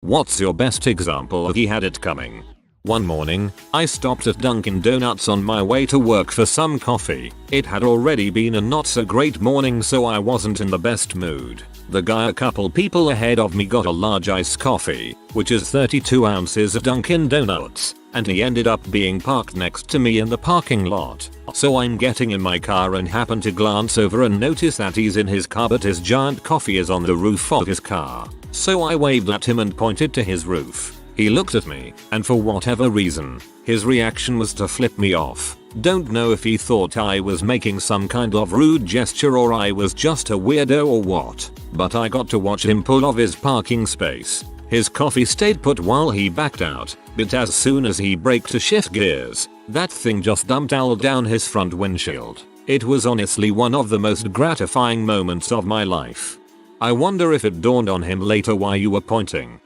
What's your best example of he had it coming? One morning, I stopped at Dunkin' Donuts on my way to work for some coffee. It had already been a not so great morning, so I wasn't in the best mood. The guy a couple people ahead of me got a large iced coffee, which is 32 ounces of Dunkin' Donuts, and he ended up being parked next to me in the parking lot. So I'm getting in my car and happen to glance over and notice that he's in his car, but his giant coffee is on the roof of his car. So I waved at him and pointed to his roof. He looked at me, and for whatever reason, his reaction was to flip me off. Don't know if he thought I was making some kind of rude gesture or I was just a weirdo or what, but I got to watch him pull off his parking space. His coffee stayed put while he backed out, but as soon as he braked to shift gears, that thing just dumped all down his front windshield. It was honestly one of the most gratifying moments of my life. I wonder if it dawned on him later why you were pointing.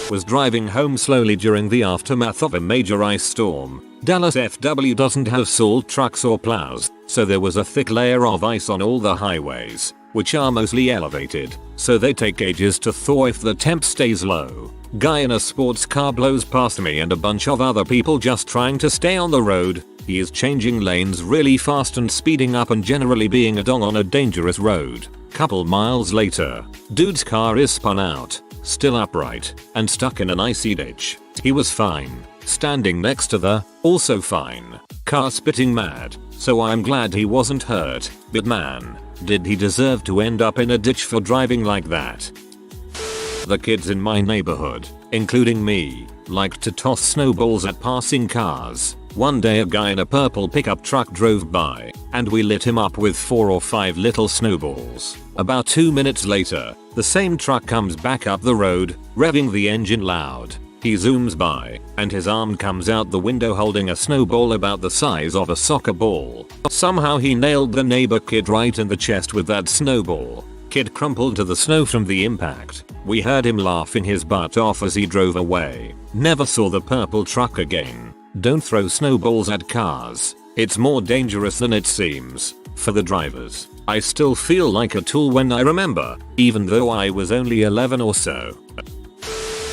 Was driving home slowly during the aftermath of a major ice storm. Dallas FW doesn't have salt trucks or plows, so there was a thick layer of ice on all the highways, which are mostly elevated, so they take ages to thaw if the temp stays low. Guy in a sports car blows past me and a bunch of other people just trying to stay on the road. He is changing lanes really fast and speeding up and generally being a dong on a dangerous road. Couple miles later, dude's car is spun out, still upright, and stuck in an icy ditch. He was fine, standing next to the, also fine, car spitting mad, so I'm glad he wasn't hurt, but man, did he deserve to end up in a ditch for driving like that. The kids in my neighborhood, including me, like to toss snowballs at passing cars. One day a guy in a purple pickup truck drove by, and we lit him up with 4 or 5 little snowballs. About 2 minutes later, the same truck comes back up the road, revving the engine loud. He zooms by, and his arm comes out the window holding a snowball about the size of a soccer ball. Somehow he nailed the neighbor kid right in the chest with that snowball. Kid crumpled to the snow from the impact. We heard him laughing his butt off as he drove away. Never saw the purple truck again. Don't throw snowballs at cars. It's more dangerous than it seems. For the drivers, I still feel like a tool when I remember, even though I was only 11 or so.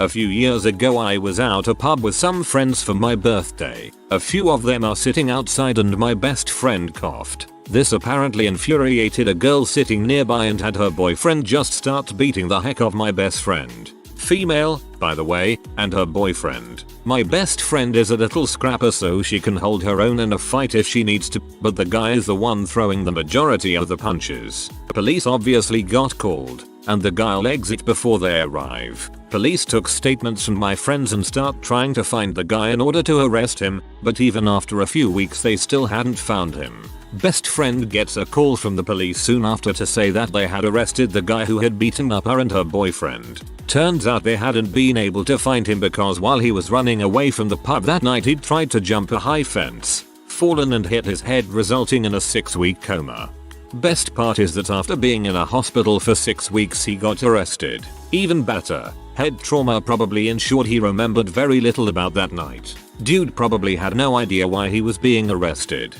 A few years ago I was out a pub with some friends for my birthday. A few of them are sitting outside and my best friend coughed. This apparently infuriated a girl sitting nearby and had her boyfriend just start beating the heck of my best friend. Female, by the way, and her boyfriend. My best friend is a little scrapper so she can hold her own in a fight if she needs to, but the guy is the one throwing the majority of the punches. Police obviously got called, and the guy'll exit before they arrive. Police took statements from my friends and start trying to find the guy in order to arrest him, but even after a few weeks they still hadn't found him. Best friend gets a call from the police soon after to say that they had arrested the guy who had beaten up her and her boyfriend. Turns out they hadn't been able to find him because while he was running away from the pub that night he'd tried to jump a high fence, fallen and hit his head, resulting in a 6-week coma. Best part is that after being in a hospital for 6 weeks he got arrested. Even better, head trauma probably ensured he remembered very little about that night. Dude probably had no idea why he was being arrested.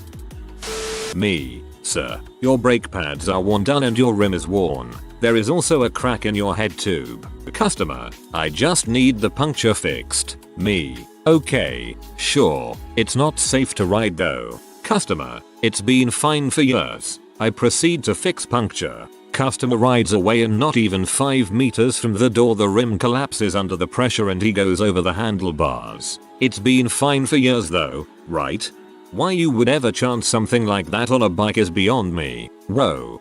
Me, sir, your brake pads are worn down and your rim is worn. There is also a crack in your head tube. Customer, I just need the puncture fixed. Me, okay, sure, it's not safe to ride though. Customer, it's been fine for years. I proceed to fix puncture. Customer rides away and not even 5 meters from the door the rim collapses under the pressure and he goes over the handlebars. It's been fine for years though, right? Why you would ever chance something like that on a bike is beyond me. Whoa.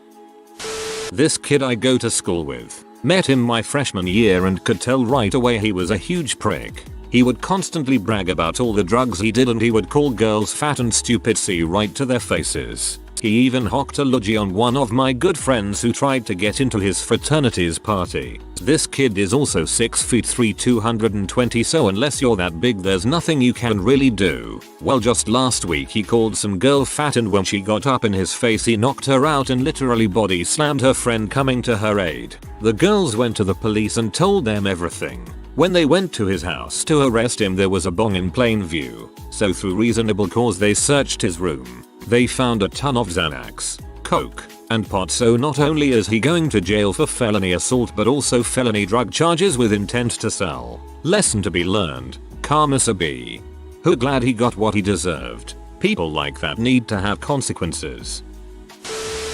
This kid I go to school with. Met him my freshman year and could tell right away he was a huge prick. He would constantly brag about all the drugs he did and he would call girls fat and stupid right to their faces. He even hocked a lodgy on one of my good friends who tried to get into his fraternity's party. This kid is also 6 feet 3, 220, so unless you're that big there's nothing you can really do. Well, just last week he called some girl fat and when she got up in his face he knocked her out and literally body slammed her friend coming to her aid. The girls went to the police and told them everything. When they went to his house to arrest him there was a bong in plain view, so through reasonable cause they searched his room. They found a ton of Xanax, coke and pot, so not only is he going to jail for felony assault but also felony drug charges with intent to sell. Lesson to be learned: karma's a bee. Who glad he got what he deserved. People like that need to have consequences.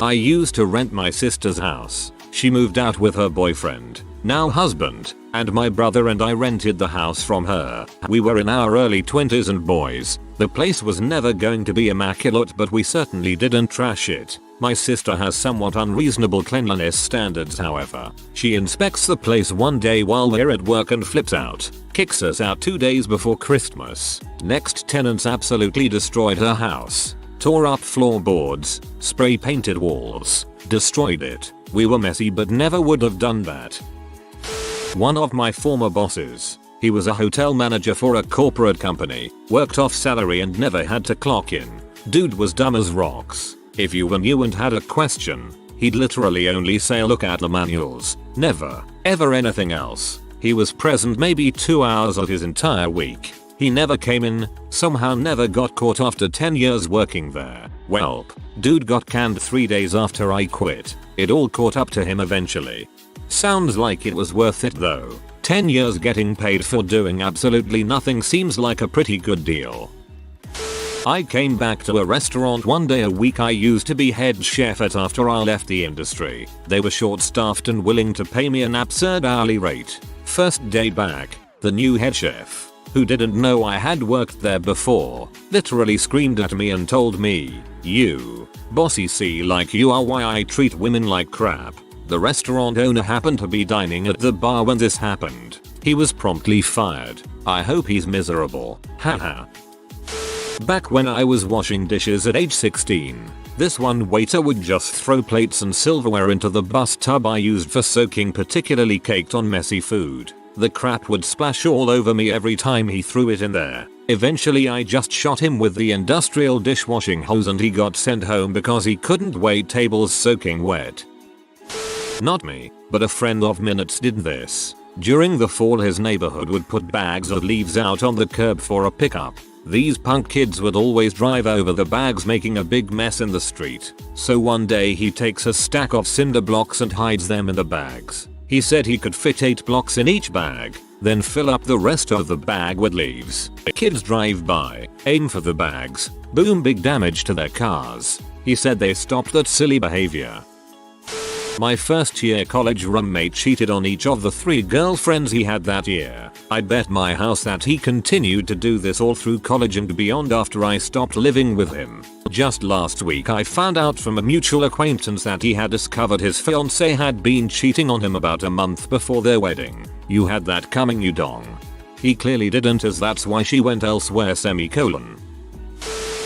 I used to rent my sister's house. She moved out with her boyfriend, now husband, and my brother, and I rented the house from her. We were in our early 20s and boys, the place was never going to be immaculate, but we certainly didn't trash it. My sister has somewhat unreasonable cleanliness standards, however. She inspects the place one day while we're at work and flips out. Kicks us out 2 days before Christmas. Next tenants absolutely destroyed her house. Tore up floorboards, spray painted walls, destroyed it. We were messy but never would have done that. One of my former bosses. He was a hotel manager for a corporate company, worked off salary and never had to clock in. Dude was dumb as rocks. If you were new and had a question, he'd literally only say look at the manuals. Never, ever anything else. He was present maybe 2 hours of his entire week. He never came in, somehow never got caught after 10 years working there. Welp, dude got canned 3 days after I quit. It all caught up to him eventually. Sounds like it was worth it though. 10 years getting paid for doing absolutely nothing seems like a pretty good deal. I came back to a restaurant one day a week I used to be head chef at after I left the industry. They were short-staffed and willing to pay me an absurd hourly rate. First day back, the new head chef, who didn't know I had worked there before, literally screamed at me and told me, "You, bossy, see like you are why I treat women like crap." The restaurant owner happened to be dining at the bar when this happened. He was promptly fired. I hope he's miserable. Haha. Back when I was washing dishes at age 16, this one waiter would just throw plates and silverware into the bus tub I used for soaking, particularly caked on messy food. The crap would splash all over me every time he threw it in there. Eventually I just shot him with the industrial dishwashing hose and he got sent home because he couldn't wait tables soaking wet. Not me, but a friend of Minutes did this. During the fall his neighborhood would put bags of leaves out on the curb for a pickup. These punk kids would always drive over the bags, making a big mess in the street. So one day he takes a stack of cinder blocks and hides them in the bags. He said he could fit 8 blocks in each bag, then fill up the rest of the bag with leaves. Kids drive by, aim for the bags, boom, big damage to their cars. He said they stopped that silly behavior. My first year college roommate cheated on each of the 3 girlfriends he had that year. I bet my house that he continued to do this all through college and beyond after I stopped living with him. Just last week I found out from a mutual acquaintance that he had discovered his fiancée had been cheating on him about a month before their wedding. You had that coming, you dong. He clearly didn't, as that's why she went elsewhere, semicolon.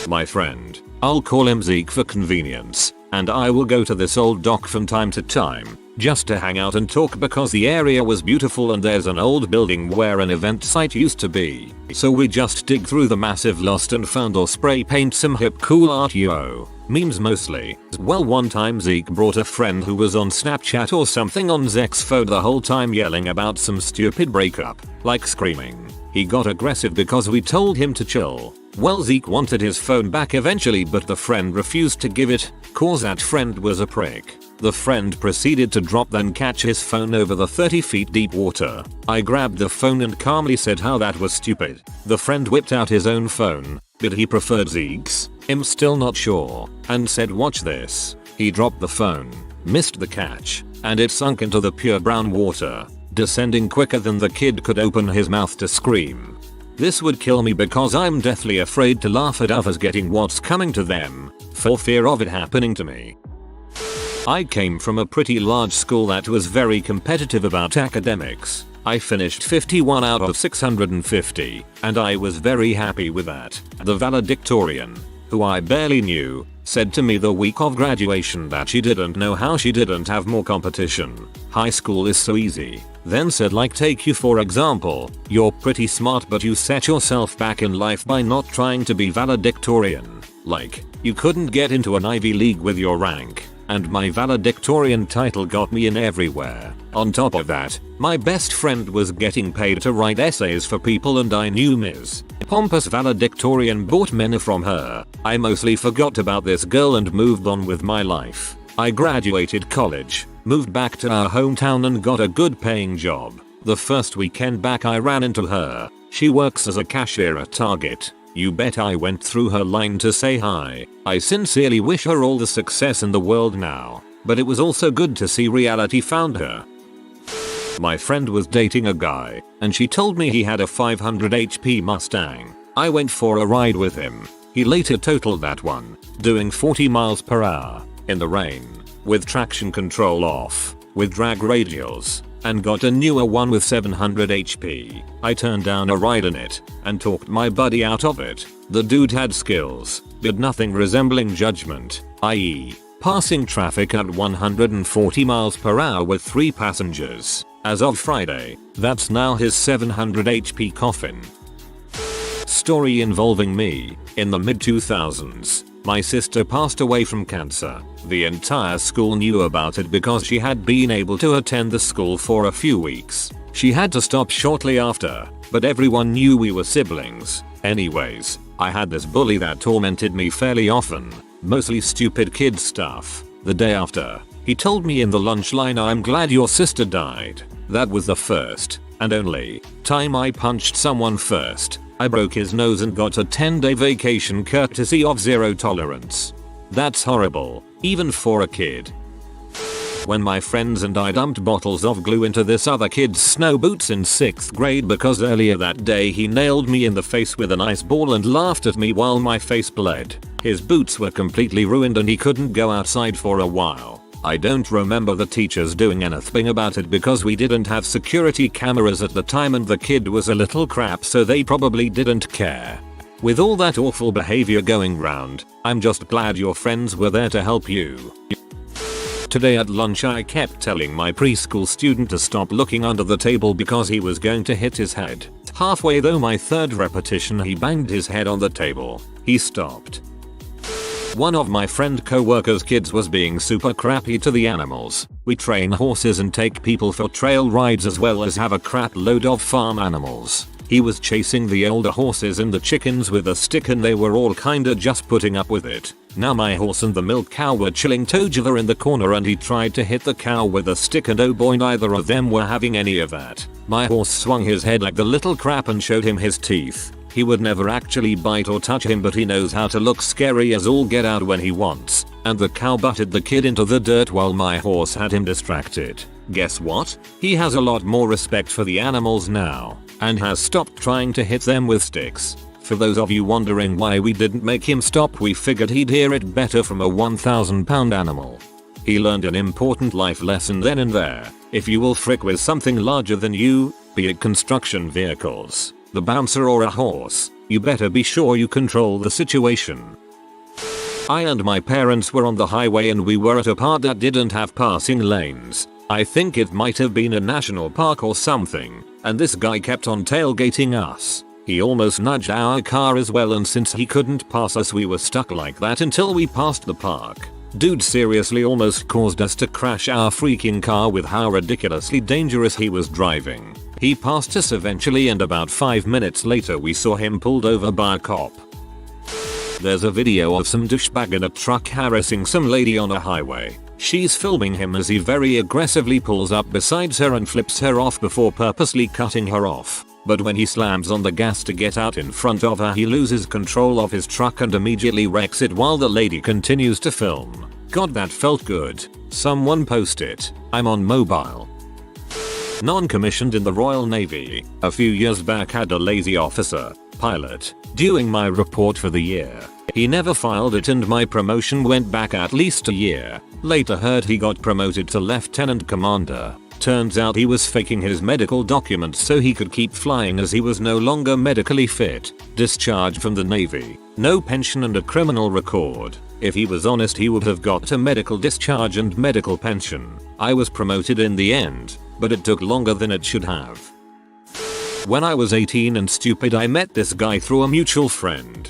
My friend, I'll call him Zeke for convenience, and I will go to this old dock from time to time, just to hang out and talk because the area was beautiful and there's an old building where an event site used to be. So we just dig through the massive lost and found or spray paint some hip cool art, yo. Memes mostly. Well, one time Zeke brought a friend who was on Snapchat or something on Zek's phone the whole time yelling about some stupid breakup, like screaming. He got aggressive because we told him to chill. Well, Zeke wanted his phone back eventually, but the friend refused to give it, cause that friend was a prick. The friend proceeded to drop then catch his phone over the 30 feet deep water. I grabbed the phone and calmly said how that was stupid. The friend whipped out his own phone, but he preferred Zeke's. I'm still not sure, and said watch this. He dropped the phone, missed the catch, and it sunk into the pure brown water, descending quicker than the kid could open his mouth to scream. This would kill me because I'm deathly afraid to laugh at others getting what's coming to them, for fear of it happening to me. I came from a pretty large school that was very competitive about academics. I finished 51 out of 650, and I was very happy with that. The valedictorian, who I barely knew, said to me the week of graduation that she didn't know how she didn't have more competition. High school is so easy. Then said, like, take you for example, you're pretty smart but you set yourself back in life by not trying to be valedictorian. Like, you couldn't get into an Ivy League with your rank, and my valedictorian title got me in everywhere. On top of that, my best friend was getting paid to write essays for people and I knew Ms. Pompous valedictorian bought many from her. I mostly forgot about this girl and moved on with my life. I graduated college, moved back to our hometown and got a good paying job. The first weekend back I ran into her. She works as a cashier at Target. You bet I went through her line to say hi. I sincerely wish her all the success in the world now. But it was also good to see reality found her. My friend was dating a guy, and she told me he had a 500 HP Mustang. I went for a ride with him. He later totaled that one, doing 40 miles per hour, in the rain, with traction control off, with drag radials, and got a newer one with 700 HP. I turned down a ride in it, and talked my buddy out of it. The dude had skills, but nothing resembling judgment, i.e., passing traffic at 140 miles per hour with 3 passengers. As of Friday, that's now his 700 HP coffin. Story involving me. In the mid-2000s, my sister passed away from cancer. The entire school knew about it because she had been able to attend the school for a few weeks. She had to stop shortly after, but everyone knew we were siblings. Anyways, I had this bully that tormented me fairly often, mostly stupid kid stuff. The day after, he told me in the lunch line, "I'm glad your sister died." That was the first, and only, time I punched someone first. I broke his nose and got a 10-day vacation courtesy of zero tolerance. That's horrible, even for a kid. When my friends and I dumped bottles of glue into this other kid's snow boots in 6th grade because earlier that day he nailed me in the face with an ice ball and laughed at me while my face bled. His boots were completely ruined and he couldn't go outside for a while. I don't remember the teachers doing anything about it because we didn't have security cameras at the time and the kid was a little crap, so they probably didn't care. With all that awful behavior going round, I'm just glad your friends were there to help you. Today at lunch I kept telling my preschool student to stop looking under the table because he was going to hit his head. Halfway through my third repetition he banged his head on the table. He stopped. One of my friend co-worker's kids was being super crappy to the animals. We train horses and take people for trail rides as well as have a crap load of farm animals. He was chasing the older horses and the chickens with a stick and they were all kinda just putting up with it. Now my horse and the milk cow were chilling together in the corner and he tried to hit the cow with a stick and oh boy, neither of them were having any of that. My horse swung his head like the little crap and showed him his teeth. He would never actually bite or touch him, but he knows how to look scary as all get out when he wants. And the cow butted the kid into the dirt while my horse had him distracted. Guess what? He has a lot more respect for the animals now, and has stopped trying to hit them with sticks. For those of you wondering why we didn't make him stop, we figured he'd hear it better from a 1,000-pound animal. He learned an important life lesson then and there. If you will frick with something larger than you, be it construction vehicles, the bouncer or a horse, you better be sure you control the situation. I and my parents were on the highway and we were at a part that didn't have passing lanes. I think it might have been a national park or something, and this guy kept on tailgating us. He almost nudged our car as well, and since he couldn't pass us we were stuck like that until we passed the park. Dude seriously almost caused us to crash our freaking car with how ridiculously dangerous he was driving. He passed us eventually and about 5 minutes later we saw him pulled over by a cop. There's a video of some douchebag in a truck harassing some lady on a highway. She's filming him as he very aggressively pulls up beside her and flips her off before purposely cutting her off. But when he slams on the gas to get out in front of her, he loses control of his truck and immediately wrecks it while the lady continues to film. God, that felt good. Someone post it. I'm on mobile. Non-commissioned in the Royal Navy. A few years back had a lazy officer, pilot, doing my report for the year. He never filed it and my promotion went back at least a year. Later heard he got promoted to lieutenant commander. Turns out he was faking his medical documents so he could keep flying as he was no longer medically fit. Discharged from the Navy. No pension and a criminal record. If he was honest he would have got a medical discharge and medical pension. I was promoted in the end, but it took longer than it should have. When I was 18 and stupid I met this guy through a mutual friend.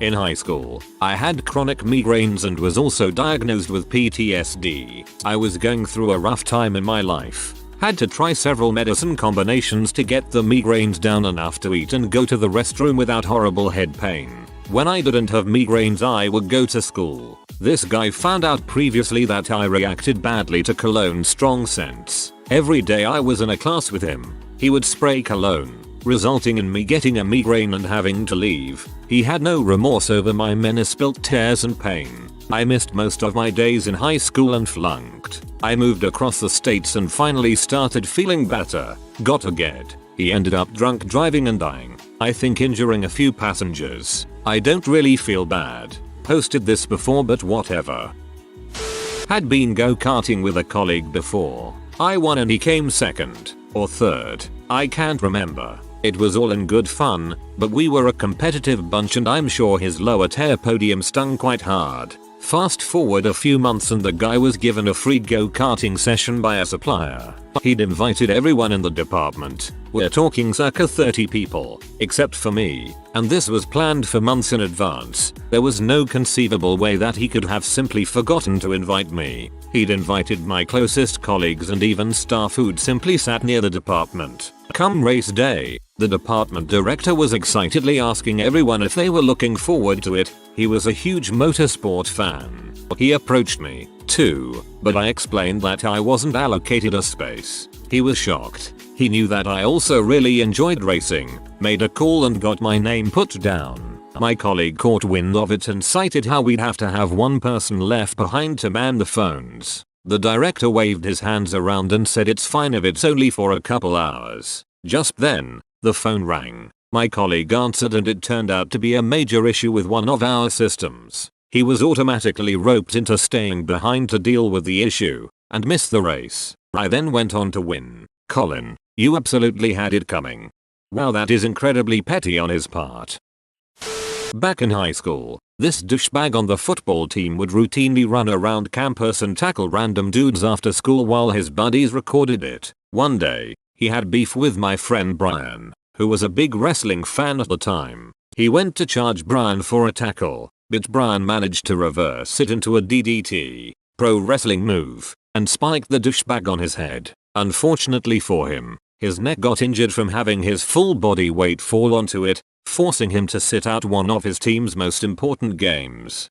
In high school, I had chronic migraines and was also diagnosed with PTSD. I was going through a rough time in my life. Had to try several medicine combinations to get the migraines down enough to eat and go to the restroom without horrible head pain. When I didn't have migraines, I would go to school. This guy found out previously that I reacted badly to cologne strong scents. Every day I was in a class with him, he would spray cologne, resulting in me getting a migraine and having to leave. He had no remorse over my many spilt tears and pain. I missed most of my days in high school and flunked. I moved across the states and finally started feeling better. Got a get. He ended up drunk driving and dying. I think injuring a few passengers. I don't really feel bad. Posted this before but whatever. Had been go-karting with a colleague before. I won and he came second or third. I can't remember. It was all in good fun, but we were a competitive bunch and I'm sure his lower tier podium stung quite hard. Fast forward a few months and the guy was given a free go-karting session by a supplier. He'd invited everyone in the department. We're talking circa 30 people, except for me, and this was planned for months in advance. There was no conceivable way that he could have simply forgotten to invite me. He'd invited my closest colleagues and even staff who'd simply sat near the department. Come race day, the department director was excitedly asking everyone if they were looking forward to it. He was a huge motorsport fan. He approached me, too, but I explained that I wasn't allocated a space. He was shocked. He knew that I also really enjoyed racing, made a call and got my name put down. My colleague caught wind of it and cited how we'd have to have one person left behind to man the phones. The director waved his hands around and said it's fine if it's only for a couple hours. Just then, the phone rang. My colleague answered and it turned out to be a major issue with one of our systems. He was automatically roped into staying behind to deal with the issue and missed the race. I then went on to win. Colin, you absolutely had it coming. Wow, that is incredibly petty on his part. Back in high school, this douchebag on the football team would routinely run around campus and tackle random dudes after school while his buddies recorded it. One day, he had beef with my friend Brian, who was a big wrestling fan at the time. He went to charge Brian for a tackle, but Brian managed to reverse it into a DDT, pro wrestling move, and spiked the douchebag on his head. Unfortunately for him, his neck got injured from having his full body weight fall onto it, forcing him to sit out one of his team's most important games.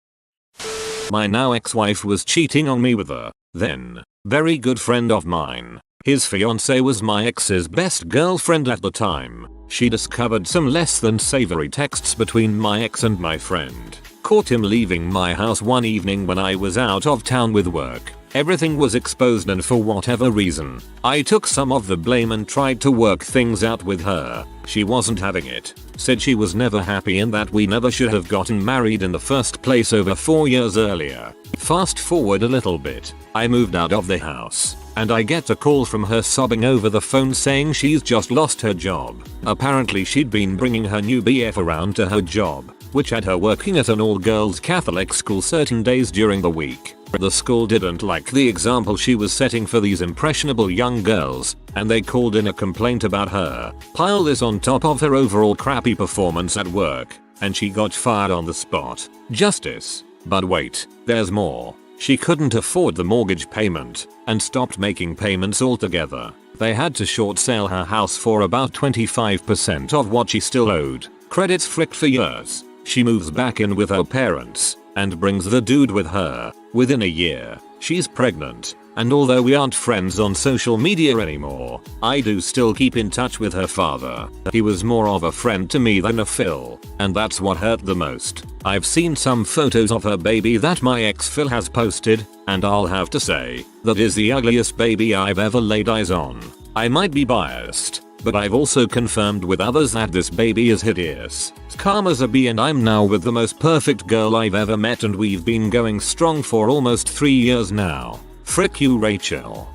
My now ex-wife was cheating on me with a, then, very good friend of mine. His fiancée was my ex's best girlfriend at the time. She discovered some less than savory texts between my ex and my friend. Caught him leaving my house one evening when I was out of town with work. Everything was exposed and for whatever reason, I took some of the blame and tried to work things out with her. She wasn't having it. Said she was never happy and that we never should have gotten married in the first place over 4 years earlier. Fast forward a little bit. I moved out of the house, and I get a call from her sobbing over the phone saying she's just lost her job. Apparently she'd been bringing her new BF around to her job, which had her working at an all-girls Catholic school certain days during the week. The school didn't like the example she was setting for these impressionable young girls, and they called in a complaint about her. Pile this on top of her overall crappy performance at work, and she got fired on the spot. Justice. But wait, there's more. She couldn't afford the mortgage payment, and stopped making payments altogether. They had to short sale her house for about 25% of what she still owed. Credits flicked for years. She moves back in with her parents, and brings the dude with her. Within a year, she's pregnant, and although we aren't friends on social media anymore, I do still keep in touch with her father. He was more of a friend to me than a Phil, and that's what hurt the most. I've seen some photos of her baby that my ex Phil has posted, and I'll have to say, that is the ugliest baby I've ever laid eyes on. I might be biased, but I've also confirmed with others that this baby is hideous. Calm as a bee, and I'm now with the most perfect girl I've ever met, and we've been going strong for almost 3 years now. Frick you, Rachel.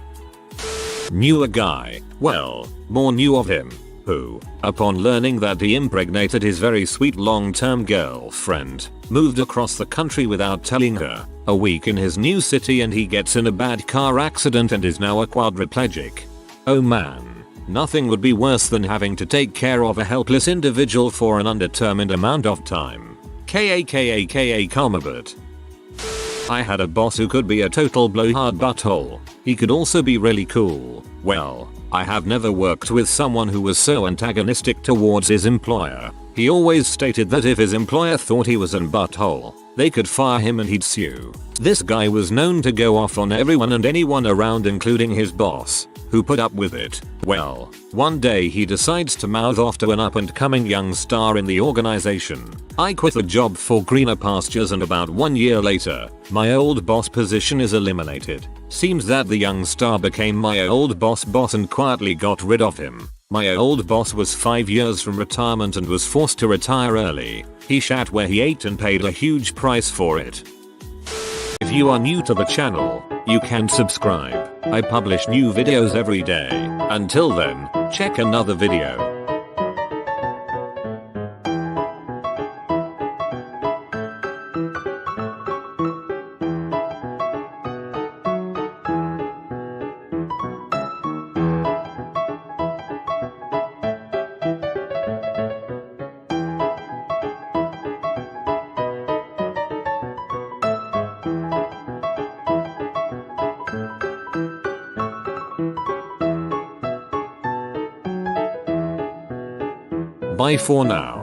Knew a guy, well, more knew of him, who, upon learning that he impregnated his very sweet long-term girlfriend, moved across the country without telling her. A week in his new city and he gets in a bad car accident and is now a quadriplegic. Oh man. Nothing would be worse than having to take care of a helpless individual for an undetermined amount of time. aka Comabot. I had a boss who could be a total blowhard butthole. He could also be really cool. Well, I have never worked with someone who was so antagonistic towards his employer. He always stated that if his employer thought he was an butthole, they could fire him and he'd sue. This guy was known to go off on everyone and anyone around, including his boss, who put up with it. Well, one day he decides to mouth off to an up and coming young star in the organization. I quit the job for greener pastures, and about 1 year later, my old boss position is eliminated. Seems that the young star became my old boss and quietly got rid of him. My old boss was 5 years from retirement and was forced to retire early. He shat where he ate and paid a huge price for it. If you are new to the channel, you can subscribe. I publish new videos every day. Until then, check another video. Bye for now.